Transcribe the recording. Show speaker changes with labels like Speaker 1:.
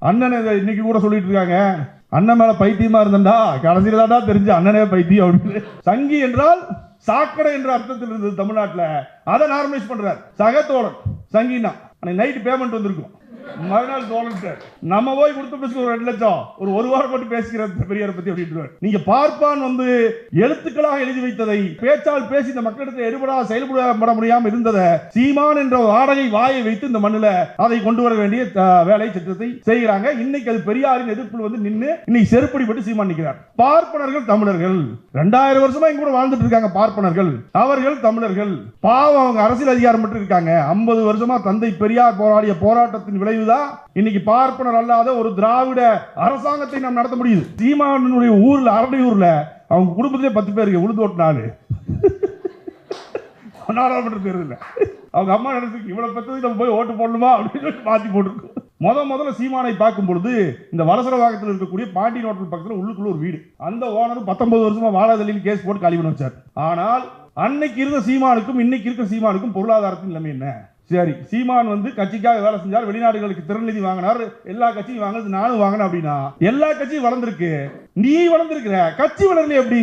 Speaker 1: அண்ணன் இன்னைக்கு கூட சொல்லிட்டு இருக்காங்க, அண்ணன் மேல பைத்தியமா இருந்தா கடைசியில தான் தெரிஞ்சு அண்ணனே பைத்தியம் அப்படின்னு. சங்கி என்றால் சாக்கடை என்ற அர்த்தத்தில் இருந்தது தமிழ்நாட்டில். அதை நார்மலைஸ் பண்றார். சகத்தோழன் சங்கினா நைட்டு பேமெண்ட் வந்திருக்கும், மறுநாள் தோழன் நம்ம போய் கொடுத்து ஒரு 2 லட்சம் ஒரு வாரம் மட்டும் பேசுகிற பெரியாரை பத்தி அப்படின்ட்டு. நீங்க பார்ப்பான் எழுத்துக்களாக எழுதி வைத்ததை பேச்சால் பேசி இந்த மக்களிடத்தில் எடுபடாத செயல்பட முடியாமல் இருந்ததை சீமான் என்ற வாடகை வாயை வைத்து இந்த மண்ணில் அதை கொண்டு வர வேண்டிய வேலை திட்டத்தை செய்கிறாங்க. இன்னைக்கு அது பெரியாரின் எதிர்ப்பில் நின்று இன்னைக்கு செருப்படிப்பட்டு சீமான் நிற்கிறார். பார்ப்பனர்கள் தமிழர்கள் 2000 வருஷமா இங்க கூட வாழ்ந்துட்டு இருக்காங்க. பார்ப்பனர்கள் அவர்கள் தமிழர்கள். பாவம், அவங்க அரசியல் அதிகாரம் மட்டும் இருக்காங்க. 50 வருஷமா தந்தை பெரியார் போராடிய போராட்டத்தின் விளைவு இன்னைக்கு பார்ப்பனர் அல்லாத ஒரு திராவிட அரசாங்கத்தை நாம் நடத்த முடியுது. சீமானுடைய ஊர்ல, அரணையூர்ல அவங்க குடும்பத்திலே 10 பேருக்கு உழுது ஓட்டினாரு. நாடாளுமன்ற தேர்தல் அவங்க அம்மா நினைச்சு இவ்வளவு பத்தி நம்ம போய் ஓட்டு போடணுமா அப்படின்னு மாத்தி போட்டுருக்கோம். முதல்ல சீமானை பார்க்கும் பொழுது இந்த வலசரவாகத்தில் இருக்கக்கூடிய பாண்டி ஹோட்டல் பக்கத்தில் உள்ளுக்குள்ள ஒரு வீடு, அந்த ஓனர் 19 வருஷமா வாழாதலில் கேஸ் போட்டு காலி பண்ண வச்சார். ஆனால் அன்னைக்கு இருந்த சீமானுக்கும் இன்னைக்கு இருக்கிற சீமானுக்கும் பொருளாதாரத்தின் நிலைமை என்ன? சரி, சீமான் கட்சிக்காக வேலை செஞ்சார், வெளிநாடுகளுக்கு திறநிதி வாங்கினார், எல்லா கட்சியும் வாங்கினது நானும் வாங்கினேன் அப்படின்னா எல்லா கட்சியும் வளர்ந்துருக்கு, நீ வளர்ந்துருக்கிற கட்சி வளரல எப்படி?